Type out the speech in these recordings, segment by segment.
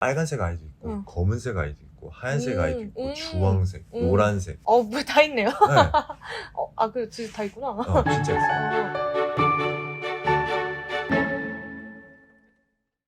빨간색 아이도 있고 응. 검은색 아이도 있고 하얀색 아이도 있고 주황색, 음. 노란색. 뭐 다 있네요. 네. 그래, 진짜 다 있구나. 진짜 있어요.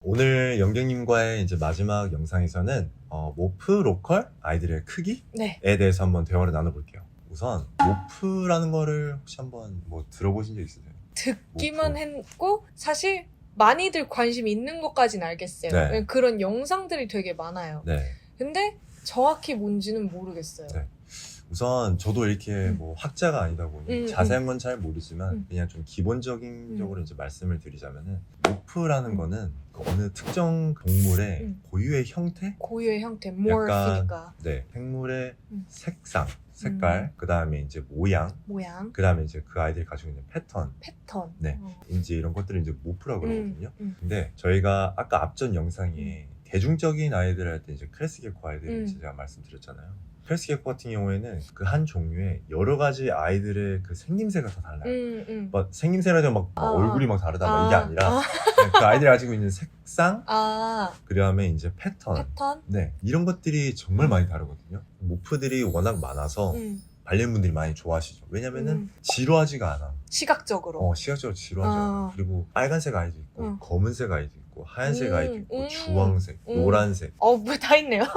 오늘 영경님과의 이제 마지막 영상에서는 모프 로컬 아이들의 크기에 네. 대해서 한번 대화를 나눠볼게요. 우선 모프라는 거를 혹시 한번 뭐 들어보신 적 있으세요? 듣기만 모프. 했고 사실 많이들 관심 있는 것까지는 알겠어요. 네. 왜냐면 그런 영상들이 되게 많아요. 네. 근데 정확히 뭔지는 모르겠어요. 네. 우선 저도 이렇게 뭐 학자가 아니다 보니 자세한 건 잘 모르지만 그냥 좀 기본적으로 이제 말씀을 드리자면은 모프라는 거는 그 어느 특정 동물의 고유의 형태? 고유의 형태, morph니까. 네, 생물의 색상, 색깔, 그 다음에 이제 모양, 그 다음에 이제 그 아이들이 가지고 있는 패턴, 네. 이제 이런 것들을 이제 모프라고 그러거든요. 근데 저희가 아까 앞전 영상에 대중적인 아이들 할 때 이제 크레스 게코 아이들 제가 말씀드렸잖아요. 크레스 게코 같은 경우에는 그 한 종류의 여러 가지 아이들의 그 생김새가 다 달라요. 막 생김새라도 막 얼굴이 막 다르다 막 이게 아니라 그냥 그 아이들이 가지고 있는 색상, 그 다음에 이제 패턴, 네, 이런 것들이 정말 많이 다르거든요. 모프들이 워낙 많아서 반려인분들이 많이 좋아하시죠. 왜냐면은 지루하지가 않아. 시각적으로 지루하지 않아. 그리고 빨간색 아이도 있고 검은색 아이도 있고 하얀색 아이도 있고 주황색, 노란색. 뭐 다 있네요. 네.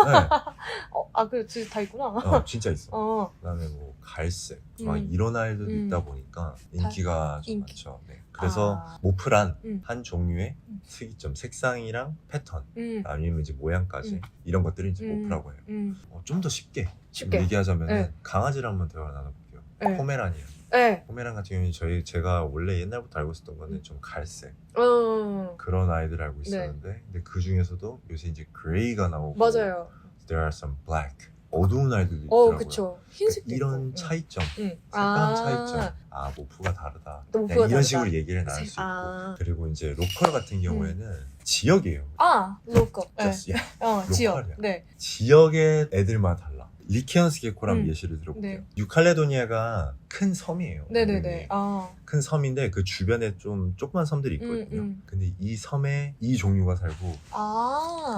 그래, 진짜 다 있구나. 진짜 있어. 그다음에 뭐 갈색, 막 이런 아이들도 있다 보니까 인기가 좀 많죠. 네. 그래서 모프란 한 종류의 특이점, 색상이랑 패턴, 아니면 이제 모양까지 이런 것들을 이제 모프라고 해요. 좀 더 쉽게 얘기하자면 강아지를 한번 대화 나눠볼게요. 포메라니안. 포메란 같은 경우는 제가 원래 옛날부터 알고 있었던 거는 좀 갈색 그런 아이들 알고 있었는데 근데 그 중에서도 요새 이제 그레이가 나오고 맞아요. There are some black 어두운 아이들도 있더라고요. 그쵸. 흰색도 이런 있고. 차이점, 색감 차이점, 모프가 다르다. 모프가 이런 다르다. 식으로 얘기를 나눌 수 있고 그리고 이제 로컬 같은 경우에는 지역이에요. 로컬. 지역. 로컬이야. 네. 지역의 애들마다 달라. 리케언스 게코라는 예시를 들어볼게요. 네. 뉴칼레도니아가 큰 섬이에요. 네네네. 큰 섬인데 그 주변에 좀 조그만 섬들이 있거든요. 근데 이 섬에 이 종류가 살고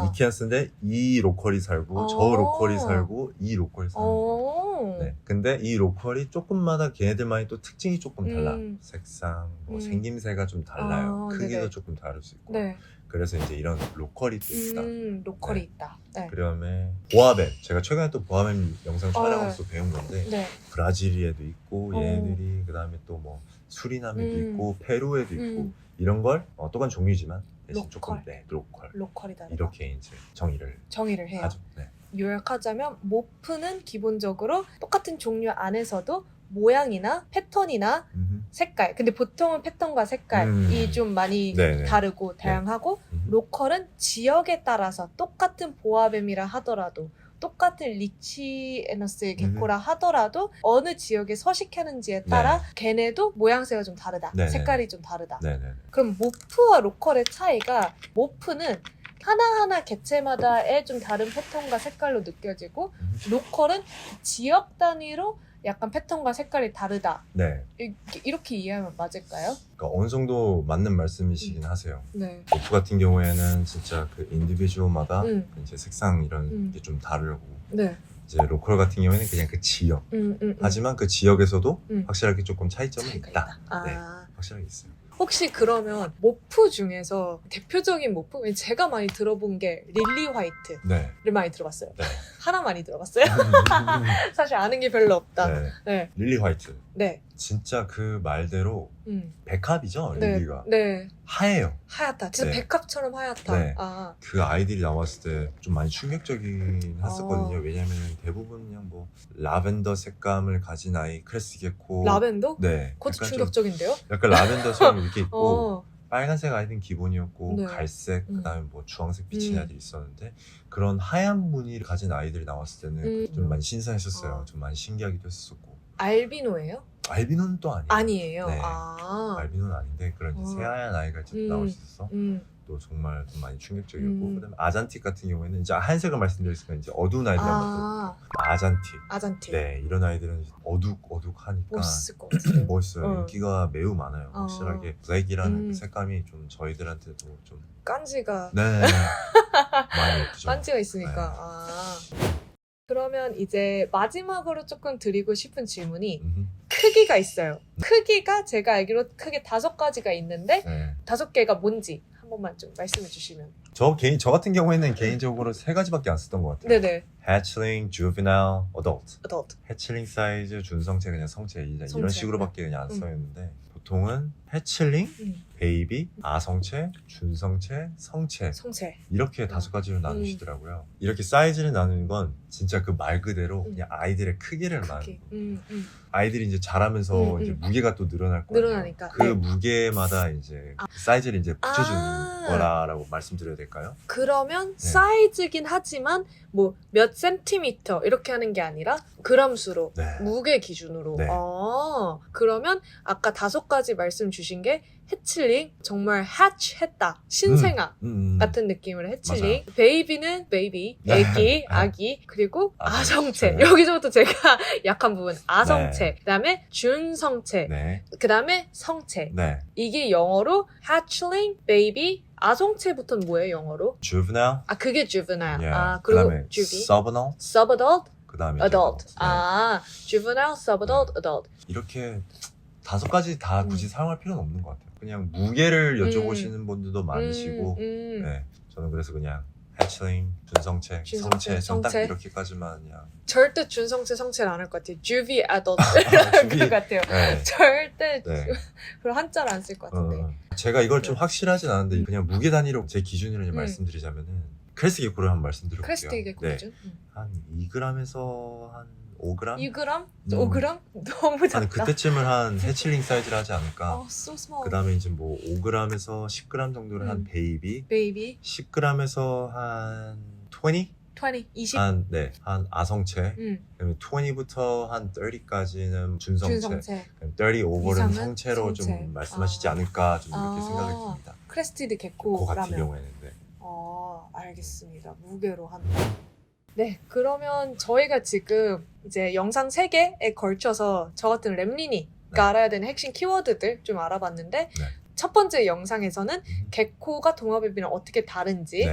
리케언스인데 이 로컬이 살고 저 로컬이 살고 이 로컬이 살고 네. 근데 이 로컬이 조금마다 걔네들만의 또 특징이 조금 달라. 색상, 뭐 생김새가 좀 달라요. 크기도 네네. 조금 다를 수 있고 네. 그래서 이제 이런 로컬이 또 있다. 로컬이 있다. 네. 그다음에 보아뱀. 제가 최근에 또 보아뱀 영상 촬영해서 배운 건데 네. 브라질리에도 있고 얘네들이 그다음에 또 뭐 수리남에도 있고 페루에도 있고 이런 걸 똑같은 종류지만 대신 조금 로컬이다. 이렇게 이제 정의를 해요. 하죠. 네. 요약하자면 모프는 기본적으로 똑같은 종류 안에서도 모양이나 패턴이나 색깔, 근데 보통은 패턴과 색깔이 좀 많이 다르고 다양하고 로컬은 지역에 따라서 똑같은 보아뱀이라 하더라도 똑같은 리치에너스 게코라 하더라도 어느 지역에 서식하는지에 따라 걔네도 모양새가 좀 다르다. 색깔이 좀 다르다. 그럼 모프와 로컬의 차이가 모프는 하나하나 개체마다의 좀 다른 패턴과 색깔로 느껴지고 로컬은 지역 단위로 약간 패턴과 색깔이 다르다. 이렇게 이해하면 맞을까요? 그러니까 어느 정도 맞는 말씀이시긴 하세요. 네. 모프 같은 경우에는 진짜 그 인디비주얼마다 이제 색상 이런 게 좀 다르고 이제 로컬 같은 경우에는 그냥 그 지역. 하지만 그 지역에서도 확실하게 조금 차이점은 있다. 확실하게 있어요. 혹시 그러면 모프 중에서 대표적인 모프? 제가 많이 들어본 게 릴리 화이트를 많이 들어봤어요. 하나 많이 들어봤어요. 사실 아는 게 별로 없다. 릴리 화이트. 네. 진짜 그 말대로 백합이죠, 릴리가. 하얘요. 하얗다. 진짜 백합처럼 하얗다. 그 아이들이 나왔을 때 좀 많이 충격적이긴 했었거든요. 왜냐면 대부분 그냥 뭐 라벤더 색감을 가진 아이, 크레스 게코. 라벤더? 네. 그것도 충격적인데요? 약간 라벤더처럼 이렇게 있고 빨간색 아이들은 기본이었고 갈색, 그다음에 뭐 주황색 비치는 아이들이 있었는데 그런 하얀 무늬를 가진 아이들이 나왔을 때는 좀 많이 신선했었어요. 좀 많이 신기하기도 했었고. 알비노예요? 알비노는 또 아니에요. 아니에요. 알비노는 아닌데 그런 새하얀 아이가 나올 수 있어. 또 정말 좀 많이 충격적이었고 그다음에 아잔틱 같은 경우에는 이제 하얀색을 말씀드렸으니까 이제 어두운 아이들 한번 아잔틱. 네, 이런 아이들은 어둑하니까 멋있을 것 같아요. 멋있어요. 인기가 매우 많아요. 확실하게 블랙이라는 그 색감이 좀 저희들한테도 좀 깐지가 네 많이 예쁘죠. 깐지가 있으니까. 그러면 이제 마지막으로 조금 드리고 싶은 질문이 크기가 있어요. 크기가 제가 알기로 크게 5가지가 있는데 5개가 뭔지 한 번만 좀 말씀해 주시면. 저 같은 경우에는 개인적으로 3가지밖에 안 썼던 것 같아요. 네네. 해치링, 주비나일, 어덜트. adult. 해치링 사이즈, 준성체, 그냥 성체 이런 성체. 식으로밖에 그냥 안 써있는데 보통은 해치링, 베이비, 아성체, 준성체, 성체 이렇게 5가지로 나누시더라고요. 이렇게 사이즈를 나누는 건 진짜 그 말 그대로 그냥 아이들의 크기를 나누는 거. 아이들이 이제 자라면서 이제 무게가 또 늘어날 거예요. 늘어나니까. 그 무게마다 이제 사이즈를 이제 붙여주는 거라고 말씀드려야 될까요? 그러면 사이즈긴 하지만 뭐 몇 센티미터 이렇게 하는 게 아니라 그람수로 무게 기준으로. 그러면 아까 5가지 말씀 주신 게 해칠링, 정말 hatch 했다, 신생아 같은 느낌으로 해칠링. 맞아요. 베이비는 베이비, 아기, 그리고 아성체. 여기서부터 제가 약한 부분 아성체. 그다음에 준성체. 그다음에 성체. 이게 영어로 hatchling, baby, 아성체부터는 뭐예요 영어로? juvenile. 그게 juvenile. 그리고 그다음에 subadult. 그다음에 adult. juvenile, subadult, adult. 이렇게 5가지 다 굳이 사용할 필요는 없는 것 같아요. 그냥 무게를 여쭤보시는 분들도 많으시고 저는 그래서 그냥 해치링, 준성체, 성체 딱 이렇게까지만 그냥 절대 준성체, 성체를 안 할 것 같아요. 주비, adult 것 같아요. 절대 그런 한자를 안 쓸 것 같은데. 제가 이걸 좀 확실하진 않은데 그냥 무게 단위로 제 기준으로 말씀드리자면은 크레스트 게코를 한번 말씀드려볼게요. 크레스트 게코 기준? 한 2g에서 한 5g? 2g? 5g? 너무 작다. 그때쯤을 한 해칠링 사이즈를 하지 않을까. so small. 그 다음에 이제 뭐 5g에서 10g 정도를 한 베이비. 10g에서 한 20? 한 아성체. 그다음에 20부터 한 30까지는 준성체. 30 오버는 성체로 좀 말씀하시지 않을까 좀 이렇게 생각이 듭니다. 크레스티드 게코 같은 경우에는. 알겠습니다. 무게로 한다. 네, 그러면 저희가 지금 이제 영상 3개에 걸쳐서 저 같은 랩린이가 알아야 되는 핵심 키워드들 좀 알아봤는데 첫 번째 영상에서는 게코가 도마뱀이랑 어떻게 다른지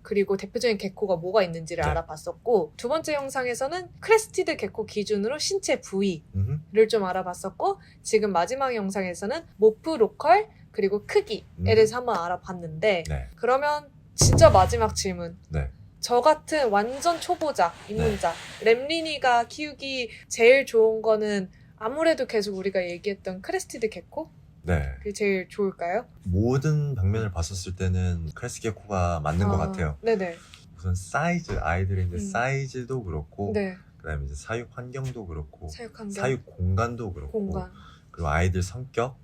그리고 대표적인 게코가 뭐가 있는지를 알아봤었고 두 번째 영상에서는 크레스티드 게코 기준으로 신체 부위를 좀 알아봤었고 지금 마지막 영상에서는 모프 로컬 그리고 크기에 대해서 한번 알아봤는데 그러면 진짜 마지막 질문 저 같은 완전 초보자, 입문자 랩린이가 키우기 제일 좋은 거는 아무래도 계속 우리가 얘기했던 크레스티드 게코? 그게 제일 좋을까요? 모든 방면을 봤었을 때는 크레스티드 게코가 맞는 것 같아요. 우선 사이즈, 아이들의 이제 사이즈도 그렇고 그다음에 이제 사육 환경도 그렇고 사육 공간도 그렇고 그리고 아이들 성격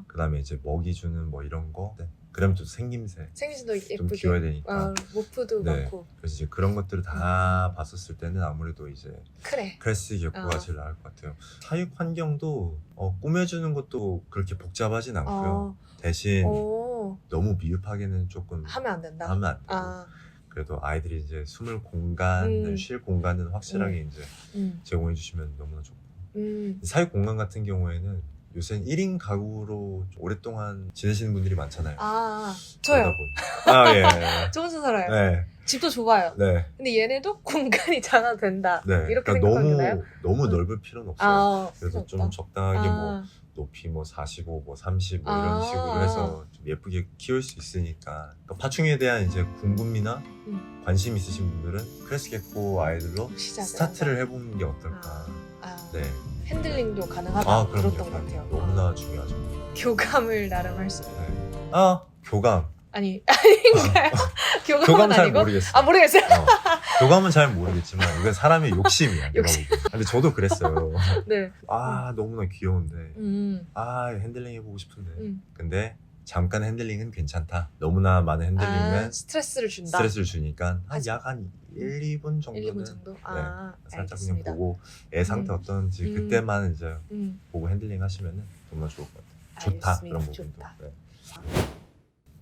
그다음에 이제 먹이 주는 뭐 이런 거 그다음에 또 생김새도 예쁘게 좀 키워야 되니까 모프도 많고 그래서 이제 그런 것들을 다 봤었을 때는 아무래도 이제 크레스티드 게코가 제일 나을 것 같아요. 사육 환경도 꾸며주는 것도 그렇게 복잡하진 않고요. 대신 너무 미흡하게는 조금 하면 안 된다. 하면 안 되고 그래도 아이들이 이제 숨을 공간, 쉴 공간은 확실하게 이제 제공해 주시면 너무나 좋고 사육 공간 같은 경우에는 요새는 1인 가구로 오랫동안 지내시는 분들이 많잖아요. 저요. 저 혼자 살아요. 집도 좁아요. 근데 얘네도 공간이 작아도 된다. 이렇게 생각하나요? 너무 넓을 필요는 없어요. 그래서 좀 적당하게 뭐 높이 뭐 45, 뭐 30, 뭐 이런 식으로 해서 좀 예쁘게 키울 수 있으니까 파충류에 대한 이제 궁금이나 관심 있으신 분들은 크레스티드 게코 아이들로 스타트를 해보는 게 어떨까. 핸들링도 가능하다. 그럼요. 들었던 것 같아요. 너무나 중요하죠. 교감을 나름 할 수 있는. 교감. 아닌가요? 교감은 잘 아니고? 모르겠어요. 모르겠어요. 교감은 잘 모르겠지만 이건 사람의 욕심이야. 근데 저도 그랬어요. 너무나 귀여운데 핸들링 해보고 싶은데 근데 잠깐 핸들링은 괜찮다. 너무나 많은 핸들링은 스트레스를 주니까 한 1, 2분 정도는 살짝 그냥 보고 애 상태 어떤지 그때만 이제 보고 핸들링 하시면 너무나 좋을 것 같아요. 좋다. 그런 부분도.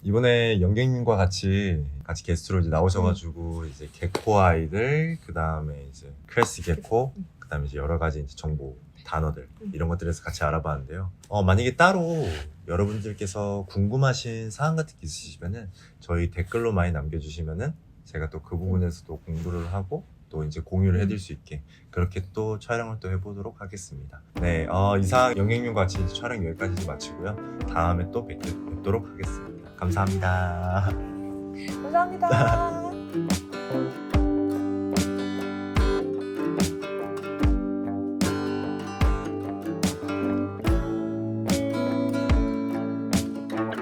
이번에 영객님과 같이 게스트로 이제 나오셔가지고 이제 개코 아이들, 그 다음에 이제 크레스 개코, 그 다음에 이제 여러 가지 이제 정보, 단어들 이런 것들에서 같이 알아봤는데요. 만약에 따로 여러분들께서 궁금하신 사항 같은 게 있으시면은 저희 댓글로 많이 남겨주시면은 제가 또 그 부분에서도 공부를 하고 또 이제 공유를 해드릴 수 있게 그렇게 또 촬영을 또 해보도록 하겠습니다. 네, 이상 영객님과 같이 이제 촬영 여기까지 마치고요. 다음에 또 뵙도록 하겠습니다. 감사합니다. 감사합니다.